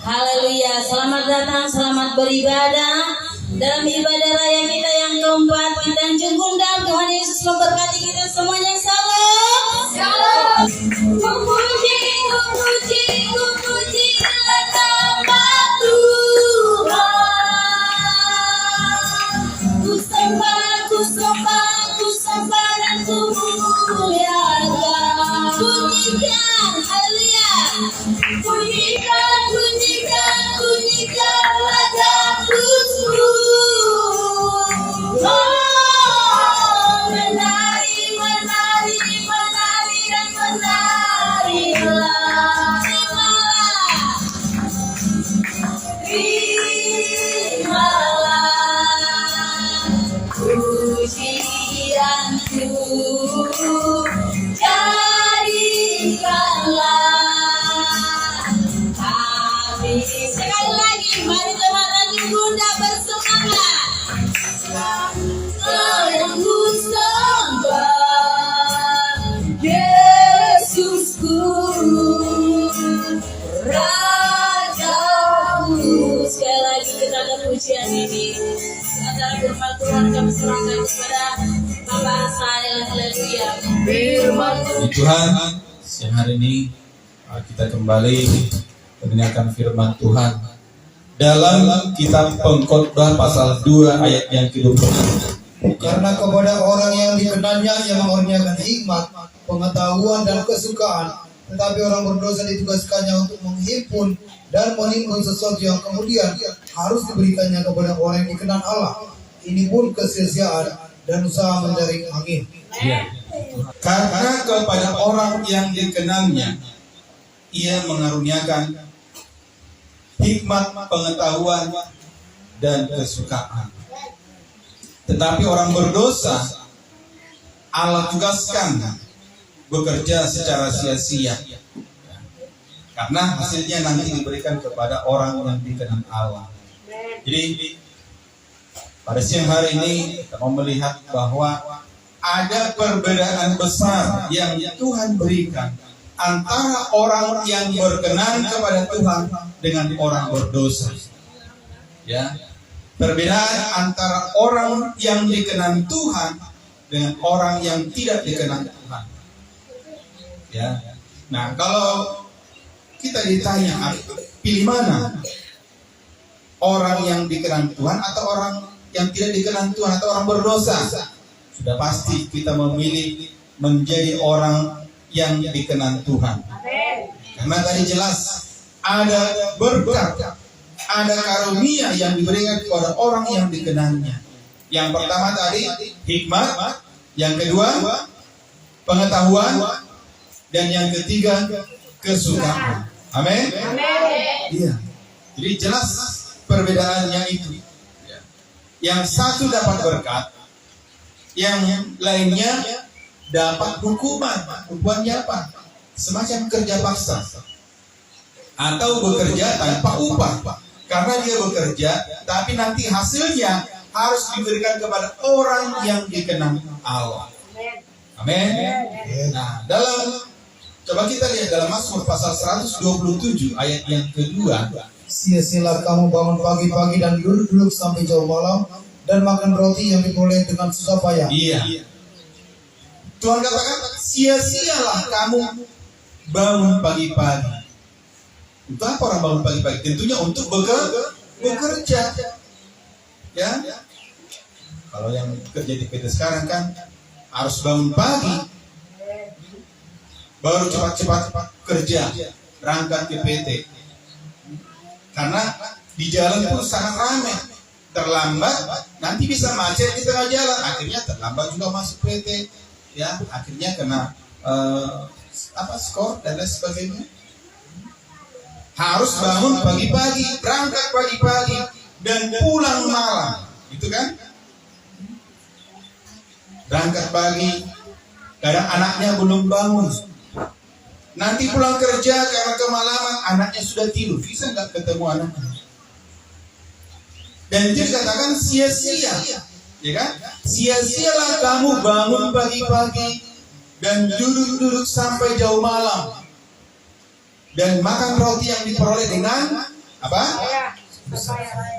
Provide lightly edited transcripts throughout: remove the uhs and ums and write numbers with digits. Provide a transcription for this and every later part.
Haleluya, selamat datang, selamat beribadah dalam ibadah raya kita yang keempat. Kita jungkundang Tuhan Yesus memberkati kita semuanya. Salam. Salam. Memuji, memuji, memuji nama Tuhan. Ku sembah, ku sembah, ku sembah dan ku muliakan. Bunyikan, haleluya. Bunyikan, bunyikan, bunyikan wajahku. Oh, menari, menari, menari dan menarilah. Terimalah pujianku, jadikanlah. Sekali lagi, mari teman-teman Bunda bersemangat. Yang ku sembah Yesusku, Rajaku. Sekali lagi kita ada pujian ini. Acara firman Tuhan kami serahkan kepada Bapak Rasael. Haleluya. Firman Tuhan, siang hari ini kita kembali mendengarkan firman Tuhan dalam kitab Pengkhotbah pasal 2 ayat yang ke-20. Karena kepada orang yang dikenalnya ia mengaruniakan hikmat, pengetahuan dan kesukaan, tetapi orang berdosa ditugaskannya untuk menghimpun dan menimbun sesuatu yang kemudian harus diberikannya kepada orang yang dikenal Allah. Ini pun kesia-siaan dan usaha menjaring angin. Ya. Karena kepada orang yang dikenalnya ia mengaruniakan hikmat, pengetahuan, dan kesukaan. Tetapi orang berdosa Allah tugaskan bekerja secara sia-sia, karena hasilnya nanti diberikan kepada orang yang dikenal Allah. Jadi pada siang hari ini kita mau melihat bahwa ada perbedaan besar yang Tuhan berikan antara orang yang berkenan kepada Tuhan dengan orang berdosa. Ya, perbedaan antara orang yang dikenan Tuhan dengan orang yang tidak dikenan Tuhan. Ya, nah kalau kita ditanya pilih mana, orang yang dikenan Tuhan atau orang yang tidak dikenan Tuhan atau orang berdosa, sudah pasti kita memilih menjadi orang yang dikenan Tuhan. Karena tadi jelas ada berkat, ada karunia yang diberikan kepada orang yang dikenannya. Yang pertama tadi hikmat, yang kedua pengetahuan, dan yang ketiga kesukaan. Amin. Iya. Jadi jelas perbedaannya itu. Yang satu dapat berkat, yang lainnya dapat hukuman. Hukumannya apa? Semacam kerja paksa atau bekerja tanpa upah. Karena dia bekerja, tapi nanti hasilnya harus diberikan kepada orang yang dikenal Allah. Amin. Nah, coba kita lihat dalam Mazmur pasal 127 ayat yang kedua. Sia-sialah kamu bangun pagi-pagi dan duduk-duduk sampai jauh malam dan makan roti yang diperoleh dengan susah payah. Iya. Tuhan katakan, sia-sialah kamu bangun pagi-pagi. Untuk apa orang bangun pagi-pagi? Tentunya untuk bekerja. Ya. Kalau yang kerja di PT sekarang kan harus bangun pagi, baru cepat-cepat kerja, berangkat ke PT. Karena di jalan pun sangat ramai. Terlambat, nanti bisa macet di tengah jalan. Akhirnya terlambat juga masuk PT. Ya, akhirnya kena skor dan lain sebagainya. Harus bangun pagi-pagi, berangkat pagi-pagi, dan pulang malam, gitu kan? Berangkat pagi, kadang anaknya belum bangun. Nanti pulang kerja karena kemalaman, anaknya sudah tidur, bisa nggak ketemu anaknya? Dan itu dikatakan sia-sia, ya kan? Sia-sialah kamu bangun pagi-pagi dan duduk-duduk sampai jauh malam dan makan roti yang diperoleh dengan apa?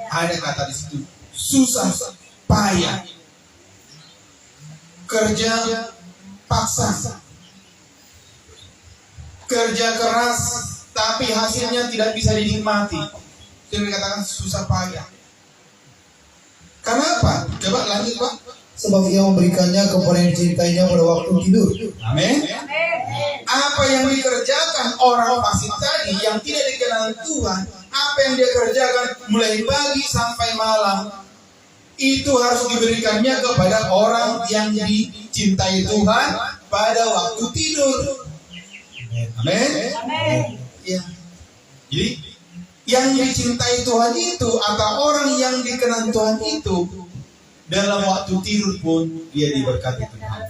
Ada kata di situ susah payah, kerja paksa, kerja keras tapi hasilnya tidak bisa dinikmati. Itu dikatakan susah payah. Kenapa? Coba lanjut Pak. Sebab ia memberikannya kepada yang dicintainya pada waktu tidur. Amin. Apa yang dikerjakan orang fasik tadi yang tidak dikenal Tuhan, apa yang dia kerjakan mulai pagi sampai malam, itu harus diberikannya kepada orang yang dicintai Tuhan pada waktu tidur. Amin. Ya. Jadi yang dicintai Tuhan itu atau orang yang dikenal Tuhan itu dalam waktu tidur pun dia diberkati Tuhan.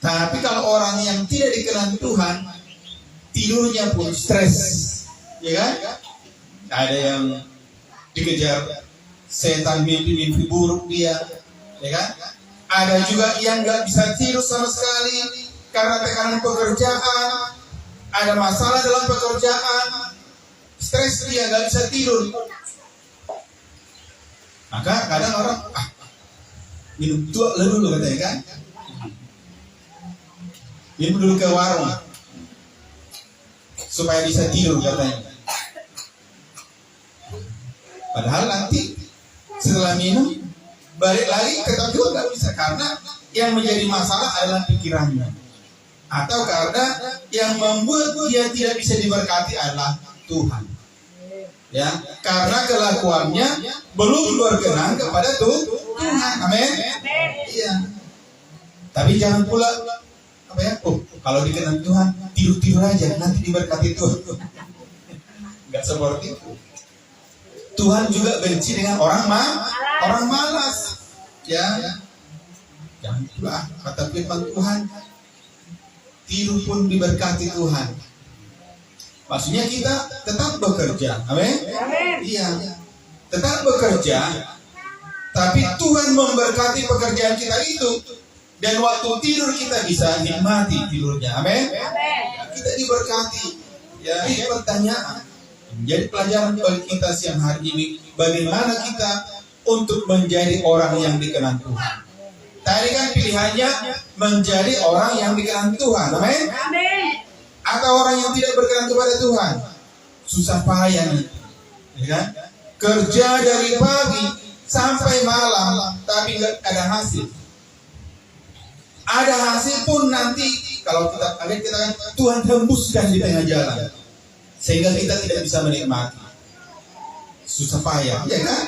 Tapi kalau orang yang tidak dikenal Tuhan, tidurnya pun stres, ya kan? Ada yang dikejar setan, mimpi-mimpi buruk dia, ya kan? Ada juga yang nggak bisa tidur sama sekali karena tekanan pekerjaan, ada masalah dalam pekerjaan, stres dia nggak bisa tidur. Maka kadang orang minum tua dulu katanya kan, minum dulu ke warung supaya bisa tidur katanya. Padahal nanti setelah minum balik lagi ke tidur nggak bisa karena yang menjadi masalah adalah pikirannya atau karena yang membuat dia tidak bisa diberkati adalah Tuhan. Ya, karena kelakuannya belum berkenan kepada Tuhan. Amin. Iya. Tapi jangan pula apa ya? Oh, kalau dikenal Tuhan tidur aja nanti diberkati Tuhan. Enggak seperti itu. Tuhan juga benci dengan orang malas. Ya. Jangan pula kata firman Tuhan tidur pun diberkati Tuhan. Maksudnya kita tetap bekerja, amin? Iya, tetap bekerja, tapi Tuhan memberkati pekerjaan kita itu, dan waktu tidur kita bisa nikmati tidurnya, amin? Kita diberkati. Ya, ini pertanyaan. Jadi pelajaran bagi kita siang hari ini, bagaimana kita untuk menjadi orang yang dikenal Tuhan. Tadi kan pilihannya menjadi orang yang dikenal Tuhan, amin? Atau orang yang tidak berkenan kepada Tuhan, susah payah nih, ya kan? Kerja dari pagi sampai malam, tapi nggak ada hasil. Ada hasil pun nanti kalau kita kan Tuhan hembuskan di tengah jalan, sehingga kita tidak bisa menikmati. Susah payah, ya kan?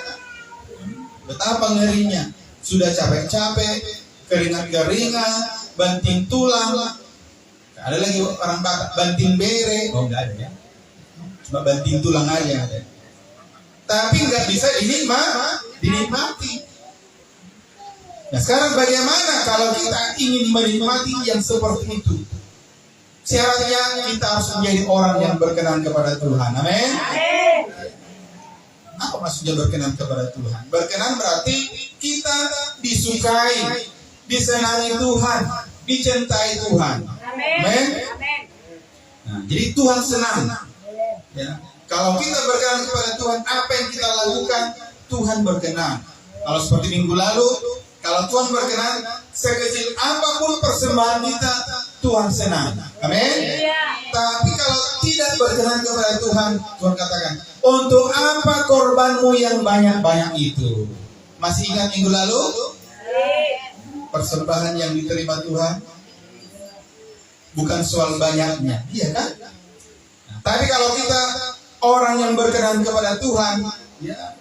Betapa ngerinya. Sudah capek-capek, keringat-keringat, banting tulang. Ada lagi orang Batak banting bere, oh enggak ada ya, cuma banting tulang aja ada. Tapi nggak bisa dinikmati. Nah sekarang bagaimana kalau kita ingin menikmati yang seperti itu? Syaratnya kita harus menjadi orang yang berkenan kepada Tuhan. Amin. Apa maksudnya berkenan kepada Tuhan? Berkenan berarti kita disukai, disenangi Tuhan, dicintai Tuhan. Amin. Nah, jadi Tuhan senang. Ya. Kalau kita berkenan kepada Tuhan, apa yang kita lakukan Tuhan berkenan. Kalau seperti minggu lalu, kalau Tuhan berkenan, sekecil apapun persembahan kita, Tuhan senang. Amin. Tapi kalau tidak berkenan kepada Tuhan, Tuhan katakan, untuk apa korbanmu yang banyak-banyak itu? Masih ingat minggu lalu? Persembahan yang diterima Tuhan bukan soal banyaknya, iya kan? Nah, tapi kalau kita orang yang berkenan kepada Tuhan, ya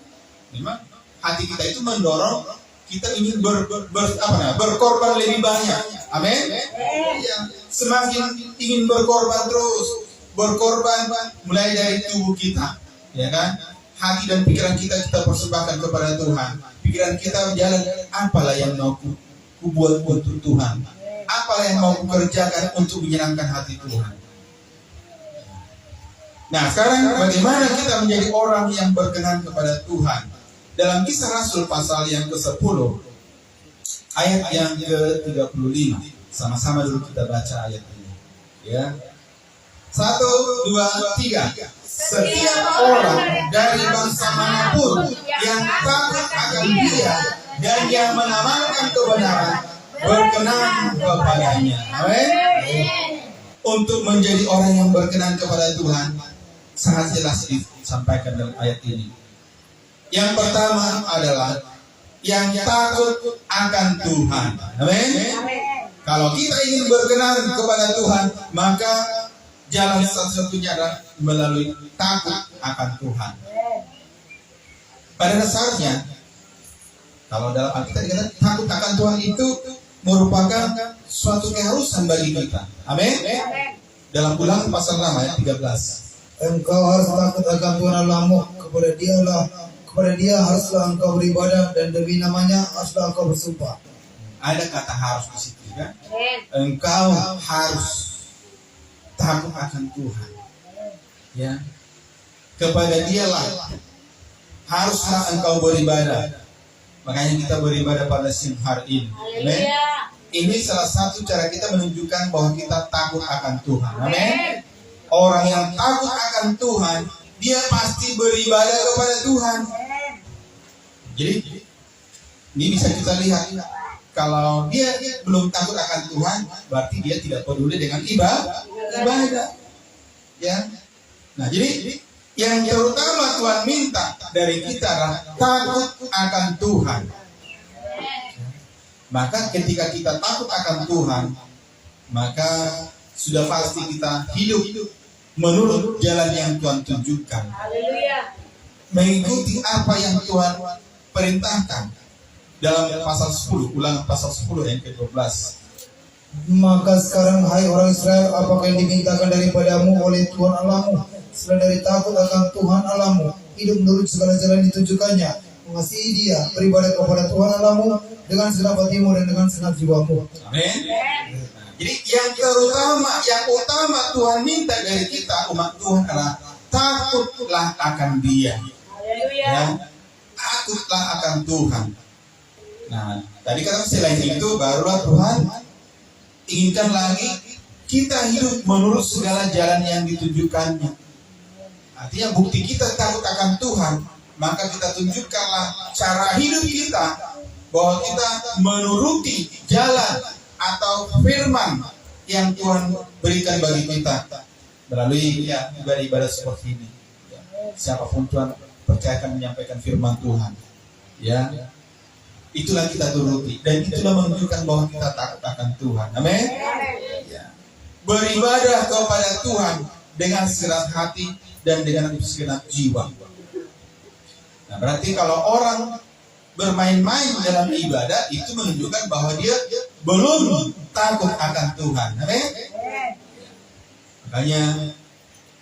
memang hati kita itu mendorong kita ingin berkorban lebih banyak. Amin. Ya, semakin ingin berkorban terus, berkorban mulai dari tubuh kita, ya kan? Hati dan pikiran kita persembahkan kepada Tuhan. Pikiran kita jalan, apalah yang mau kubuat untuk Tuhan. Apa yang mau kerjakan untuk menyenangkan hati Tuhan. Nah sekarang bagaimana kita menjadi orang yang berkenan kepada Tuhan? Dalam Kisah Rasul pasal yang ke-10 ayat yang ke-35, sama-sama dulu kita baca ayat ini. Ya, 1, 2, 3. setiap orang dari bangsa manapun yang takut akan Dia dan yang mengamalkan kebenaran berkenan kepadanya. Amin. Untuk menjadi orang yang berkenan kepada Tuhan sangat jelas disampaikan dalam ayat ini. Yang pertama adalah yang takut akan Tuhan. Amin. Kalau kita ingin berkenan kepada Tuhan, maka jalan satu-satunya adalah melalui takut akan Tuhan. Pada dasarnya, kalau dalam Alkitab dikatakan takut akan Tuhan itu merupakan suatu keharusan bagi kita. Amin. Dalam Ulangan pasal 6 ayat 13. Engkau harus takut akan Tuhan Allahmu, kepada Dia haruslah engkau beribadah, dan demi namanya haruslah engkau bersumpah. Ada kata harus di situ kan? Engkau harus takut akan Tuhan. Ya. Kepada Dialah haruslah engkau beribadah. Makanya kita beribadah pada siang hari ini. Amin. Ini salah satu cara kita menunjukkan bahwa kita takut akan Tuhan. Amin. Orang yang takut akan Tuhan, dia pasti beribadah kepada Tuhan. Jadi, ini bisa kita lihat. Kalau dia belum takut akan Tuhan, berarti dia tidak peduli dengan ibadah. Ya. Nah, jadi yang terutama Tuhan minta dari kita adalah takut akan Tuhan. Maka ketika kita takut akan Tuhan, maka sudah pasti kita hidup menurut jalan yang Tuhan tunjukkan. Mengikuti apa yang Tuhan perintahkan. Dalam pasal 10, Ulangan pasal 10 yang ke-12. Maka sekarang hai orang Israel, apakah yang dimintakan daripadamu oleh Tuhan Allahmu selain dari takut akan Tuhan Allahmu, hidup menurut segala jalan ditunjukkannya, mengasihi Dia, beribadah kepada Tuhan Allahmu dengan segenap hatimu dan dengan segenap jiwamu. Amin. Jadi yang utama Tuhan minta dari kita umat Tuhan adalah takutlah akan Dia. Ya, takutlah akan Tuhan. Nah, tadi kata selain itu barulah Tuhan inginkan lagi kita hidup menurut segala jalan yang ditunjukkannya. Artinya bukti kita takut akan Tuhan, maka kita tunjukkanlah cara hidup kita bahwa kita menuruti jalan atau firman yang Tuhan berikan bagi kita melalui ibadah seperti ini. Siapapun Tuhan percayakan menyampaikan firman Tuhan, ya. Itulah kita turuti dan itulah menunjukkan bahwa kita takut akan Tuhan. Amin. Ya. Beribadah kepada Tuhan dengan segenap hati dan dengan segenap jiwa. Nah, berarti kalau orang bermain-main dalam ibadah itu menunjukkan bahwa dia belum takut akan Tuhan. Amin. Makanya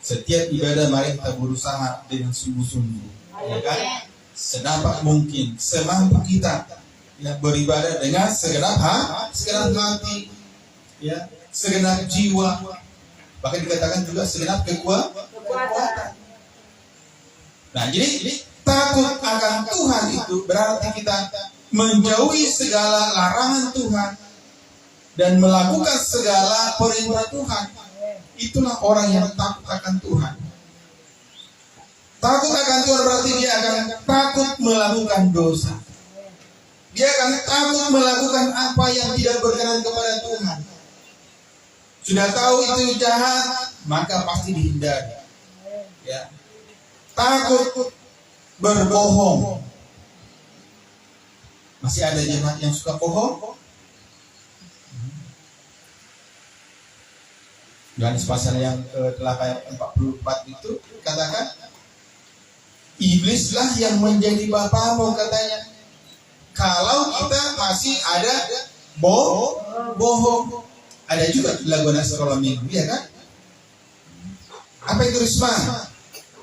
setiap ibadah mari kita berusaha dengan sungguh-sungguh, ya kan? Sedapat mungkin, semampu kita ya, beribadah dengan segenap hati, ya, segenap jiwa, bahkan dikatakan juga segenap kekuatan. Nah, jadi takut akan Tuhan itu berarti kita menjauhi segala larangan Tuhan dan melakukan segala perintah Tuhan. Itulah orang yang takut akan Tuhan. Takut akan Tuhan berarti dia akan takut melakukan dosa. Dia akan takut melakukan apa yang tidak berkenan kepada Tuhan. Sudah tahu itu jahat, maka pasti dihindari. Ya. Takut berbohong. Masih ada jemaat yang suka bohong? Yohanes pasal yang ke-8 ayat 44 itu katakan, iblislah yang menjadi bapamu katanya. Kalau kita masih ada bohong. Ada juga lagu anak sekolah minggu, ya kan? Apa itu Risma?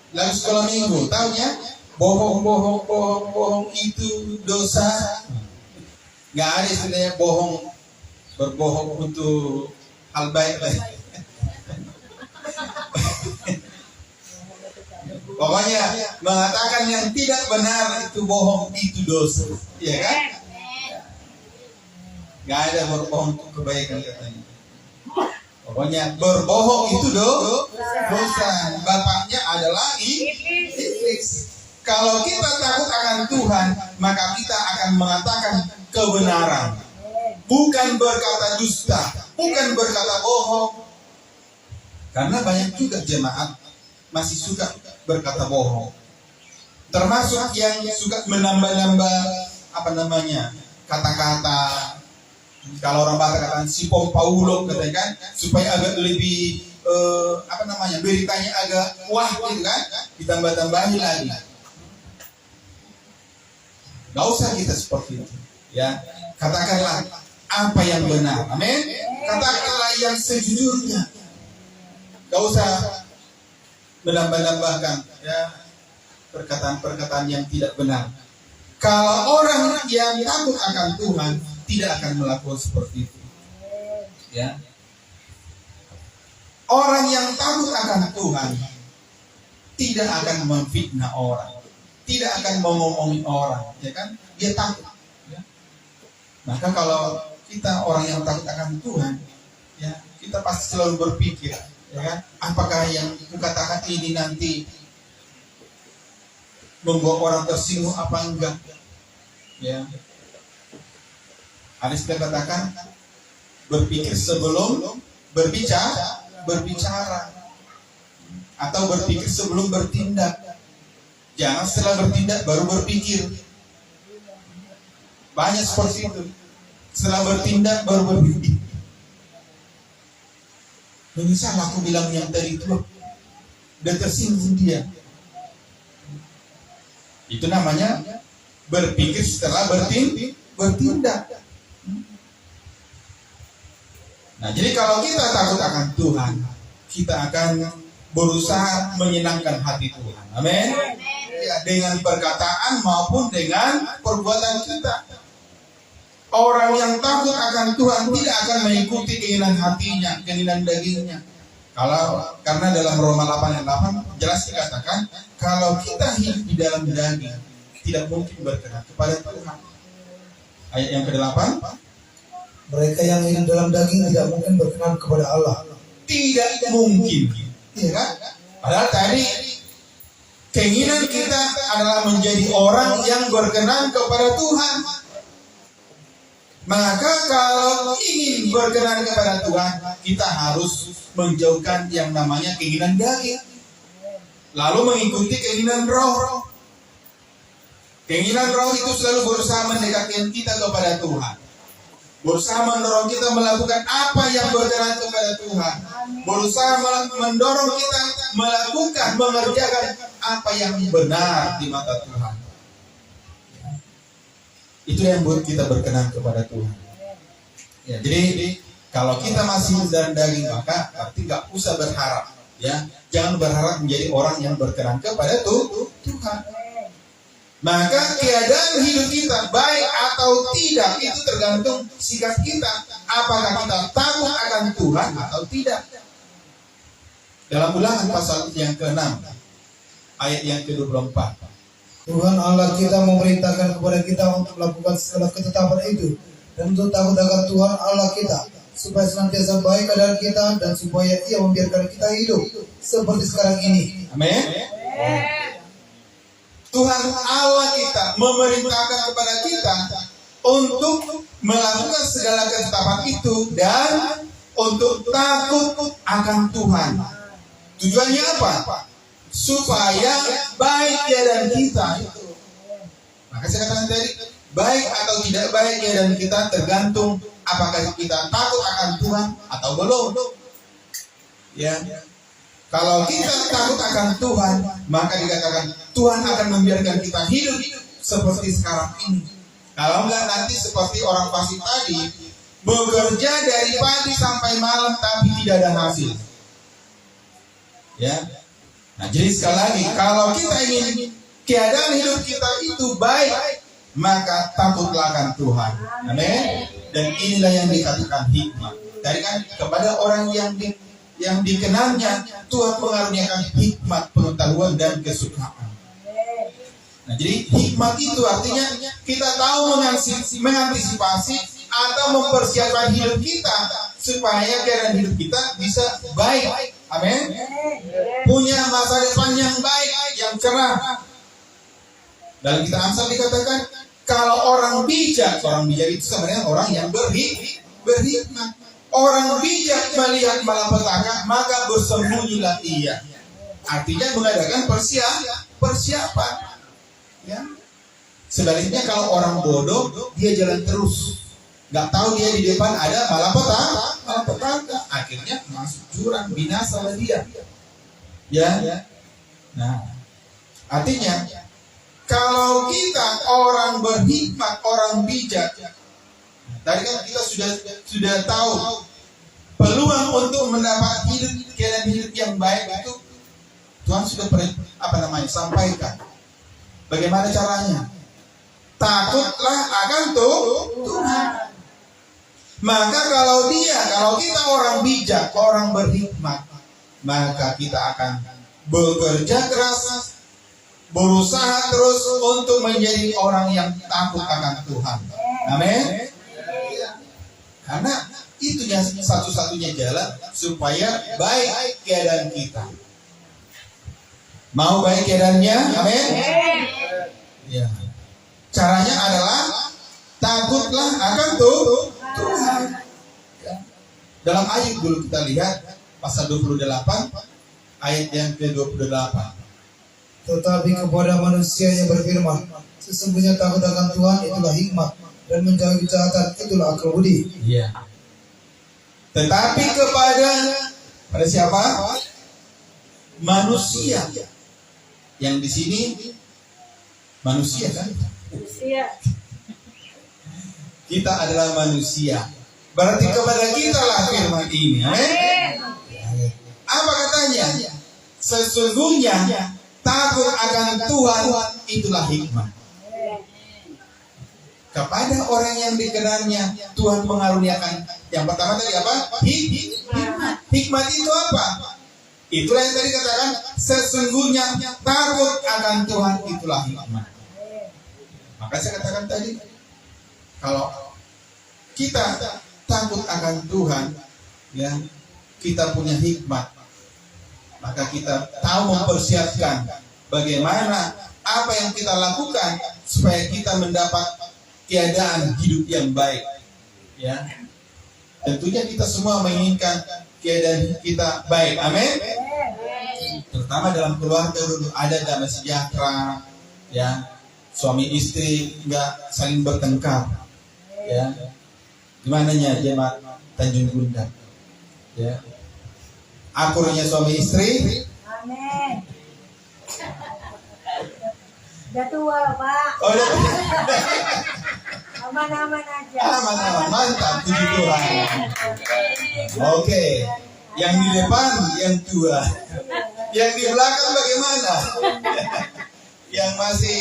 Lagu sekolah minggu, taunya? Bohong itu dosa. Gak ada istilahnya berbohong untuk hal baik. Pokoknya mengatakan yang tidak benar itu bohong, itu dosa, ya kan? Gak ada berbohong untuk kebaikan katanya. Pokoknya berbohong itu dosa. Bapaknya adalah iblis. Kalau kita takut akan Tuhan, maka kita akan mengatakan kebenaran. Bukan berkata dusta, bukan berkata bohong. Karena banyak juga jemaat masih suka berkata bohong. Termasuk yang suka menambah-nambah kata-kata. Kalau orang Batak katakan si Paulo katakan supaya agak lebih beritanya agak wah gitu kan, ditambah-tambahin lagi. Gak usah kita seperti itu, ya. Katakanlah apa yang benar, amin. Katakanlah yang sejujurnya. Gak usah menambah-nambahkan, ya, perkataan-perkataan yang tidak benar. Kalau orang yang takut akan Tuhan tidak akan melakukan seperti itu, ya. Orang yang takut akan Tuhan tidak akan memfitnah orang, tidak akan mengomongin orang, ya kan? Dia takut. Ya. Maka kalau kita orang yang takut akan Tuhan, ya, kita pasti selalu berpikir, ya kan? Apakah yang kukatakan ini nanti membuat orang tersinggung apa enggak? Ya. Ada yang katakan berpikir sebelum berbicara, atau berpikir sebelum bertindak. Jangan setelah bertindak baru berpikir. Banyak seperti itu. Setelah bertindak baru berpikir. Menyesal aku bilang yang tadi itu, udah tersinggung dia. Itu namanya berpikir setelah bertindak. Nah, jadi kalau kita takut akan Tuhan, kita akan berusaha menyenangkan hati Tuhan. Amin. Ya, dengan perkataan maupun dengan perbuatan kita. Orang yang takut akan Tuhan tidak akan mengikuti keinginan hatinya, keinginan dagingnya. Karena dalam Roma 8:8 jelas dikatakan, kalau kita hidup di dalam daging, tidak mungkin berkenan kepada Tuhan. Ayat yang ke-8, mereka yang hidup dalam daging tidak mungkin berkenan kepada Allah. Tidak mungkin, ya kan? Padahal tadi keinginan kita adalah menjadi orang yang berkenan kepada Tuhan. Maka kalau ingin berkenan kepada Tuhan, kita harus menjauhkan yang namanya keinginan daging, lalu mengikuti keinginan roh. Keinginan roh itu selalu berusaha mendekatkan kita kepada Tuhan, berusaha mendorong kita melakukan apa yang berkenan kepada Tuhan, berusaha mendorong kita melakukan, mengerjakan apa yang benar di mata Tuhan. Itu yang buat kita berkenan kepada Tuhan. Ya, jadi kalau kita masih dalam daging, maka berarti nggak usah berharap, ya. Jangan berharap menjadi orang yang berkenan kepada Tuhan. Maka keadaan hidup kita baik atau tidak itu tergantung sikap kita. Apakah kita takut akan Tuhan atau tidak? Dalam Ulangan pasal yang ke-6 ayat yang ke-24, Tuhan Allah kita memerintahkan kepada kita untuk melakukan segala ketetapan itu dan untuk takut akan Tuhan Allah kita, supaya senantiasa baik keadaan kita dan supaya Ia membiarkan kita hidup seperti sekarang ini. amin. Tuhan Allah kita memerintahkan kepada kita untuk melakukan segala ketetapan itu dan untuk takut akan Tuhan. Tujuannya apa? Supaya baik keadaan kita itu. Maka saya katakan tadi, baik atau tidak baik keadaan kita tergantung apakah kita takut akan Tuhan atau belum. Ya. Kalau kita takut akan Tuhan, maka dikatakan Tuhan akan membiarkan kita hidup seperti sekarang ini. Kalau enggak, nanti seperti orang fasik tadi, bekerja dari pagi sampai malam tapi tidak ada hasil. Ya. Nah, jadi sekali lagi, kalau kita ingin keadaan hidup kita itu baik, maka takutlah akan Tuhan. Amin. Dan inilah yang dikatakan hikmat. Tadi kan kepada orang yang dikenalnya, Tuhan mengaruniakan hikmat, pengetahuan dan kesukaan. Nah, jadi hikmat itu artinya kita tahu mengantisipasi atau mempersiapkan hidup kita supaya keadaan hidup kita bisa baik. Amin. Punya masa depan yang baik, yang cerah. Dalam kitab Amsal dikatakan, kalau orang bijak itu sebenarnya orang yang berhikmat. Orang bijak melihat malapetaka, maka bersembunyilah ia. Artinya mengadakan persiapan. Ya. Sebaliknya kalau orang bodoh, dia jalan terus. Nggak tahu dia di depan ada malapetaka. Akhirnya masuk jurang, binasa lah dia. Ya. Nah, artinya kalau kita orang berhikmat, orang bijak, tadi kan kita sudah tahu peluang untuk mendapat keadaan hidup yang baik itu Tuhan sudah sampaikan. Bagaimana caranya? Takutlah akan Tuhan. Maka kalau kita orang bijak, orang berhikmat, maka kita akan bekerja keras, berusaha terus untuk menjadi orang yang takut akan Tuhan. Amin. Karena itu yang satu-satunya jalan supaya baik keadaan kita. Mau baik keadaannya? Amin. Ya. Caranya adalah takutlah akan Tuhan. Ya. Dalam ayat dulu kita lihat pasal 28 ayat yang ke-28. Tetapi kepada manusia yang berfirman, sesungguhnya takut akan Tuhan itulah hikmat, dan menjauhi kejahatan itulah akal budi. Iya. Tetapi kepada siapa? Manusia. Yang di sini manusia kan? Kita adalah manusia. Berarti kepada kita lah firman ini. Amin. Apa katanya? Sesungguhnya takut akan Tuhan itulah hikmat. Kepada orang yang dikenalnya Tuhan mengaruniakan. Yang pertama tadi apa? Hikmat. Hikmat itu apa? Itulah yang tadi katakan, sesungguhnya takut akan Tuhan itulah hikmat. Maka saya katakan tadi, kalau kita takut akan Tuhan, ya, kita punya hikmat, maka kita tahu mempersiapkan bagaimana apa yang kita lakukan supaya kita mendapat keadaan hidup yang baik. Ya, tentunya kita semua menginginkan keadaan kita baik. Amin. Terutama dalam keluarga dulu ada damai sejahtera, ya, suami istri nggak saling bertengkar, ya. Gimana nya jemaat Tanjung Gundang, ya. Akurnya suami istri. Amin. Udah tua loh, Pak. Oh, udah. Aman-aman aja. Aman-aman, mantap, puji Tuhan. Oke, yang di depan yang tua, yang di belakang bagaimana? Yang masih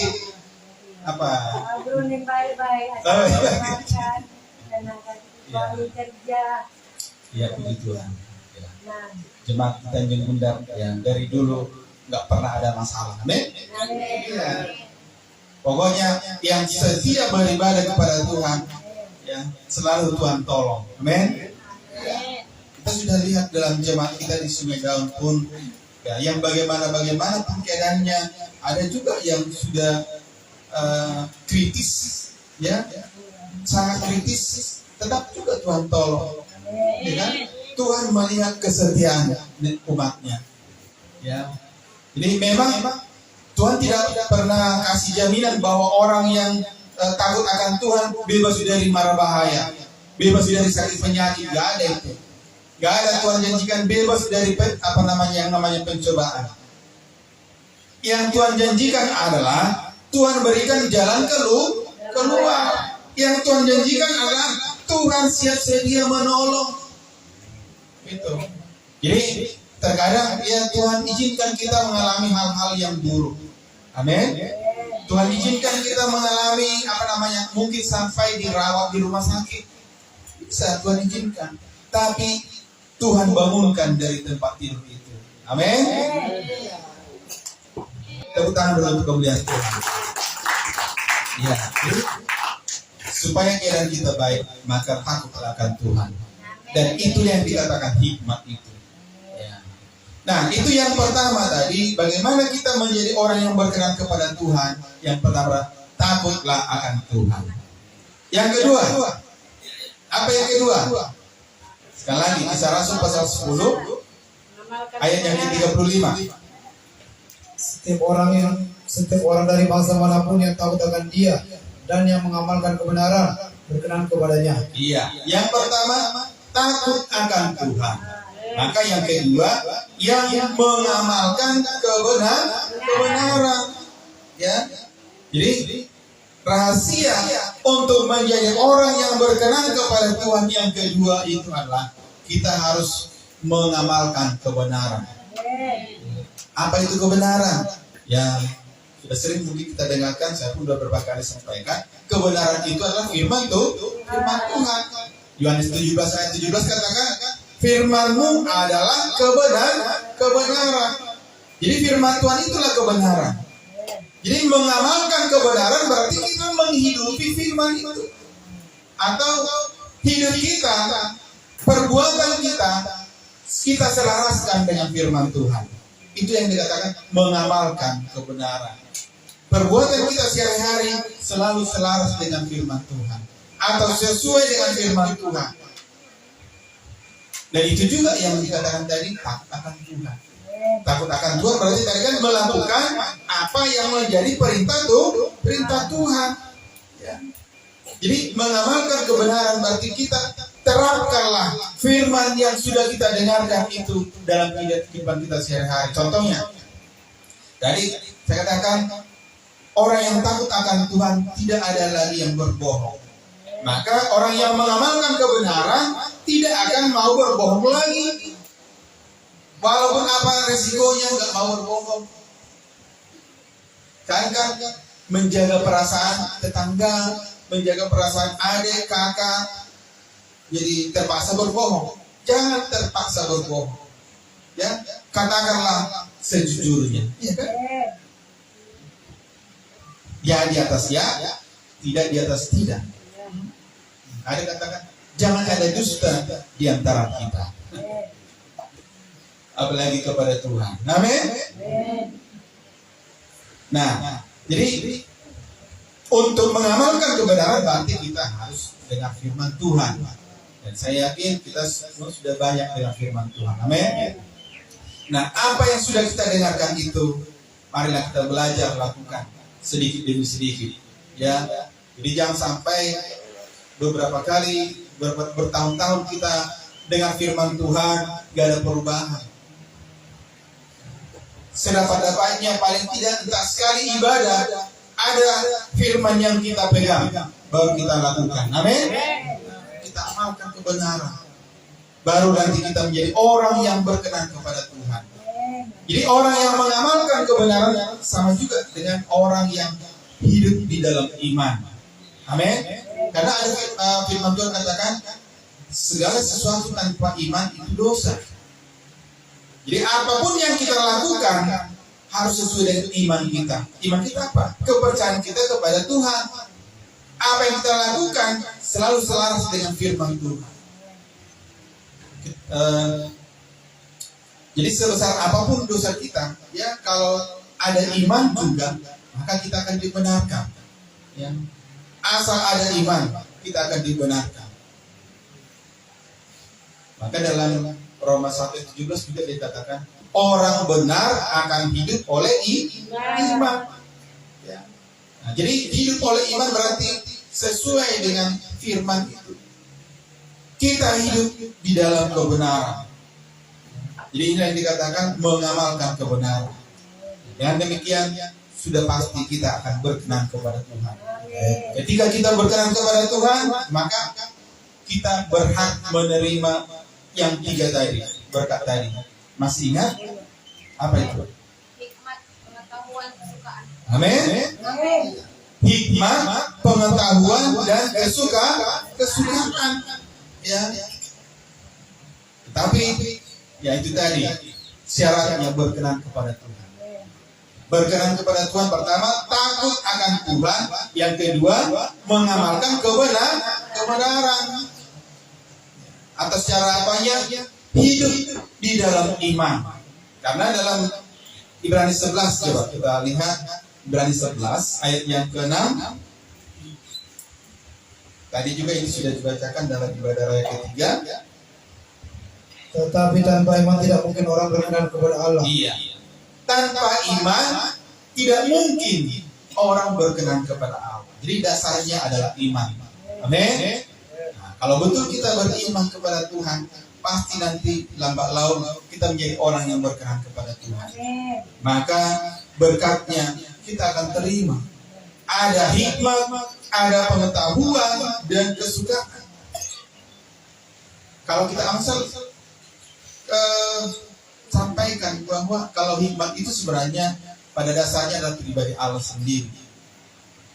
apa? Berunin baik-baik. Oh, iya. Makan dan akan suami kerja. Ya, puji Tuhan. Ya. Nah, Jemaat Tanjung Gundang yang dari dulu nggak pernah ada masalah. Amin. Ya. Pokoknya yang setia beribadah kepada Tuhan, ya, selalu Tuhan tolong. Amin. Ya. Kita sudah lihat dalam jemaat kita di Sungai Daun pun, ya, yang bagaimana pun keadaannya, ada juga yang sudah kritis, ya, sangat kritis, tetap juga Tuhan tolong. Ya kan? Tuhan melihat kesetiaan umatnya. Ya. Jadi memang Tuhan tidak pernah kasih jaminan bahwa orang yang takut akan Tuhan bebas dari mara bahaya, bebas dari sakit penyakit. Gak ada itu. Gak ada Tuhan janjikan bebas dari yang namanya pencobaan. Yang Tuhan janjikan adalah Tuhan berikan jalan keluar. Yang Tuhan janjikan adalah Tuhan siap sedia menolong. Itu. Jadi terkadang ya Tuhan izinkan kita mengalami hal-hal yang buruk. Amin. Tuhan izinkan kita mengalami mungkin sampai dirawat di rumah sakit. Bisa Tuhan izinkan. Tapi Tuhan bangunkan dari tempat tidur itu. Amin. Tepuk tangan dulu untuk kemuliaan Tuhan. Ya. Supaya keadaan kita baik, maka takutlah akan Tuhan. Dan itu yang dikatakan hikmat itu. Ya. Nah, itu yang pertama tadi, bagaimana kita menjadi orang yang berkenan kepada Tuhan. Yang pertama, takutlah akan Tuhan. Yang kedua, apa yang kedua? Sekali lagi, Kisah Rasul pasal 10 ayat yang ke-35. Setiap orang dari bangsa manapun yang takut akan Dia dan yang mengamalkan kebenaran berkenan kepadanya. Iya, yang pertama takut akan Tuhan. Maka yang kedua yang mengamalkan kebenaran. Ya. Jadi rahasia untuk menjadi orang yang berkenan kepada Tuhan yang kedua itu adalah kita harus mengamalkan kebenaran. Apa itu kebenaran? Ya, sudah sering mungkin kita dengarkan, saya pun sudah beberapa kali sampaikan, kebenaran itu adalah firman Tuhan. Yohanes 17 ayat 17 katakan, firman-Mu adalah kebenaran. Jadi firman Tuhan itulah kebenaran. Jadi mengamalkan kebenaran berarti kita menghidupi firman itu. Atau hidup kita, perbuatan kita selaraskan dengan firman Tuhan. Itu yang dikatakan mengamalkan kebenaran. Perbuatan kita sehari-hari selalu selaras dengan firman Tuhan. Atau sesuai dengan firman Tuhan. Dan itu juga yang dikatakan tadi, takut akan Tuhan. Takut akan Tuhan berarti tadi kan melakukan apa yang menjadi perintah Tuhan. Ya. Jadi mengamalkan kebenaran berarti kita terapkanlah firman yang sudah kita dengarkan itu dalam kehidupan kita sehari-hari. Contohnya, tadi saya katakan orang yang takut akan Tuhan tidak ada lagi yang berbohong. Maka orang yang mengamalkan kebenaran tidak akan mau berbohong lagi. Walaupun apa resikonya nggak mau berbohong. Kan menjaga perasaan tetangga, menjaga perasaan adik, kakak, jadi terpaksa berbohong. Jangan terpaksa berbohong. Ya, katakanlah sejujurnya. Iya kan? Ya di atas ya, tidak di atas tidak. Ada katakan, jangan ada dusta di antara kita. Apalagi kepada Tuhan. Amin. Nah, jadi untuk mengamalkan kebenaran berarti kita harus dengar firman Tuhan. Dan saya yakin kita semua sudah banyak dengar firman Tuhan. Amin. Nah, apa yang sudah kita dengarkan itu, marilah kita belajar lakukan sedikit demi sedikit. Ya, jadi jangan sampai beberapa kali bertahun-tahun kita dengar firman Tuhan gak ada perubahan. Sedapat-dapatnya paling tidak entah sekali ibadah ada firman yang kita pegang baru kita lakukan. Amin. Kita amalkan kebenaran. Baru nanti kita menjadi orang yang berkenan kepada Tuhan. Jadi orang yang mengamalkan kebenaran sama juga dengan orang yang hidup di dalam iman. Amin. Karena ada firman Tuhan katakan segala sesuatu tanpa iman itu dosa. Jadi apapun yang kita lakukan harus sesuai dengan iman kita. Iman kita apa? Kepercayaan kita kepada Tuhan. Apa yang kita lakukan selalu selaras dengan firman Tuhan. Jadi sebesar apapun dosa kita, ya kalau ada iman juga, maka kita akan dibenarkan. Ya. Asal ada iman, kita akan dibenarkan. Maka dalam Roma 1:17 juga dikatakan orang benar akan hidup oleh iman. Ya. Nah, jadi hidup oleh iman berarti sesuai dengan firman itu. Kita hidup di dalam kebenaran. Jadi ini yang dikatakan mengamalkan kebenaran. Dengan demikian sudah pasti kita akan berkenan kepada Tuhan. Ketika kita berkenan kepada Tuhan, maka kita berhak menerima yang 3 tadi, berkat tadi. Masih ingat? Apa itu? Hikmat, pengetahuan, kesukaan. Amin. Hikmat, pengetahuan dan kesukaan. Ya. Tapi ya itu tadi syaratnya berkenan kepada Tuhan. Berkenan kepada Tuhan pertama takut akan Tuhan, yang kedua mengamalkan kebenaran. atau secara apanya? Hidup di dalam iman. Karena dalam Ibrani 11, coba kita lihat Ibrani 11 ayat yang ke-6. Tadi juga ini sudah dibacakan dalam ibadah raya ketiga. Tetapi tanpa iman tidak mungkin orang berkenan kepada Allah. Iya. Tanpa iman tidak mungkin orang berkenan kepada Allah. Jadi dasarnya adalah iman. Amin. Nah, kalau betul kita beriman kepada Tuhan, pasti nanti lambat laun kita menjadi orang yang berkenan kepada Tuhan. Maka berkatnya kita akan terima. Ada hikmat, ada pengetahuan dan kesukaan. Kalau kita Amsal sampaikan bahwa kalau hikmat itu sebenarnya pada dasarnya adalah pribadi Allah sendiri.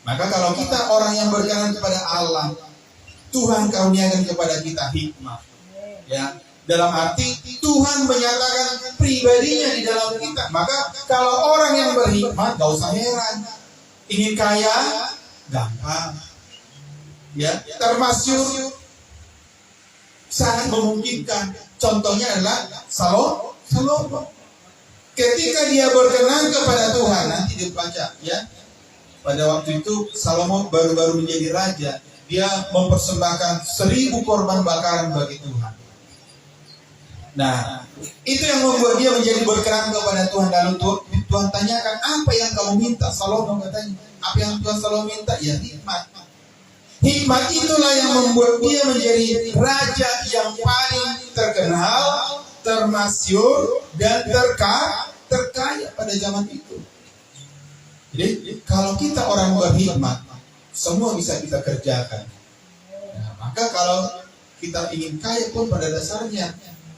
Maka kalau kita orang yang berkenan kepada Allah, Tuhan karuniakan kepada kita hikmat. Ya, dalam arti Tuhan menyatakan pribadinya di dalam kita. Maka kalau orang yang berhikmat, gak usah heran. Ingin kaya, gampang. Ya, termasyhur sangat memungkinkan. Contohnya adalah Salomo. Ketika dia berkenan kepada Tuhan, nanti dibaca ya. Pada waktu itu Salomo baru-baru menjadi raja. Dia mempersembahkan 1000 korban bakaran bagi Tuhan. Nah, itu yang membuat dia menjadi berkenan kepada Tuhan. Lalu Tuhan tanyakan, apa yang kamu minta? Salomo katanya, apa yang Tuhan Salomo minta? Ya hikmat. Hikmat itulah yang membuat dia menjadi raja yang paling terkenal, termasyhur, dan terkaya pada zaman itu. Jadi, kalau kita orang berhikmat, semua bisa kita kerjakan. Nah, maka kalau kita ingin kaya pun pada dasarnya,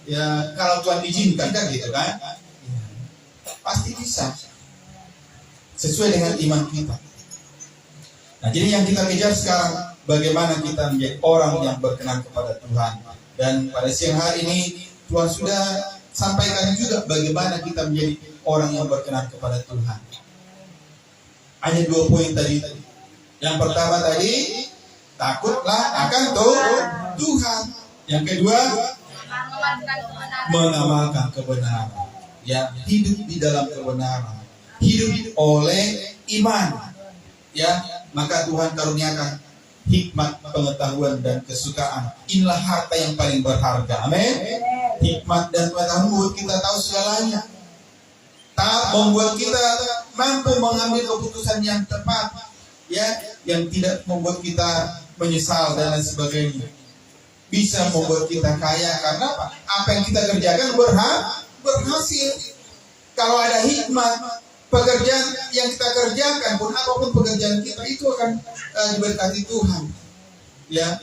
ya kalau Tuhan izinkan kan gitu kan, ya, pasti bisa sesuai dengan iman kita. Nah, jadi yang kita kejar sekarang bagaimana kita menjadi orang yang berkenan kepada Tuhan. Dan pada siang hari ini Tuhan sudah sampaikan juga bagaimana kita menjadi orang yang berkenan kepada Tuhan. Hanya 2 poin tadi. Yang pertama tadi, takutlah akan Tuhan. Yang kedua, mengamalkan kebenaran. Ya, hidup di dalam kebenaran. Hidup oleh iman. Ya, maka Tuhan karuniakan hikmat, pengetahuan dan kesukaan. Inilah harta yang paling berharga. Amin. Hikmat dan pengetahuan membuat kita tahu segalanya. Membuat kita mampu mengambil keputusan yang tepat, ya, yang tidak membuat kita menyesal dan lain sebagainya. Bisa membuat kita kaya karena apa? Apa yang kita kerjakan berhasil. Kalau ada hikmat, pekerjaan yang kita kerjakan pun apapun pekerjaan kita itu akan diberkati Tuhan. Ya,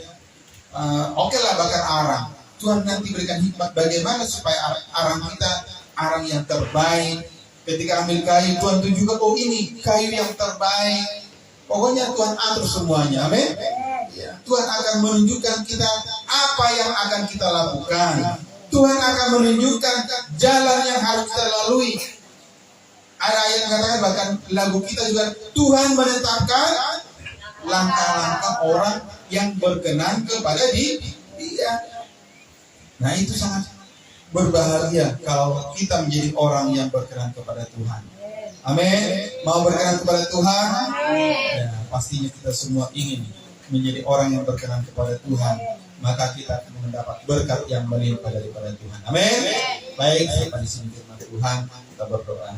oke lah bakar arang. Tuhan nanti berikan hikmat bagaimana supaya arang kita arang yang terbaik. Ketika ambil kayu, Tuhan tunjukkan, oh ini kayu yang terbaik. Pokoknya Tuhan atur semuanya, amin. Ya, Tuhan akan menunjukkan kita apa yang akan kita lakukan. Tuhan akan menunjukkan jalan yang harus kita lalui. Ada ayat yang katakan, bahkan lagu kita juga, Tuhan menetapkan langkah-langkah orang yang berkenan kepada Dia. Nah, itu sangat berbahagia kalau kita menjadi orang yang berkenan kepada Tuhan. Amin. Mau berkenan kepada Tuhan? Ya, pastinya kita semua ingin menjadi orang yang berkenan kepada Tuhan. Maka kita akan mendapat berkat yang melimpah daripada Tuhan. Amin. Baik, sampai di sini firman Tuhan, kita berdoa.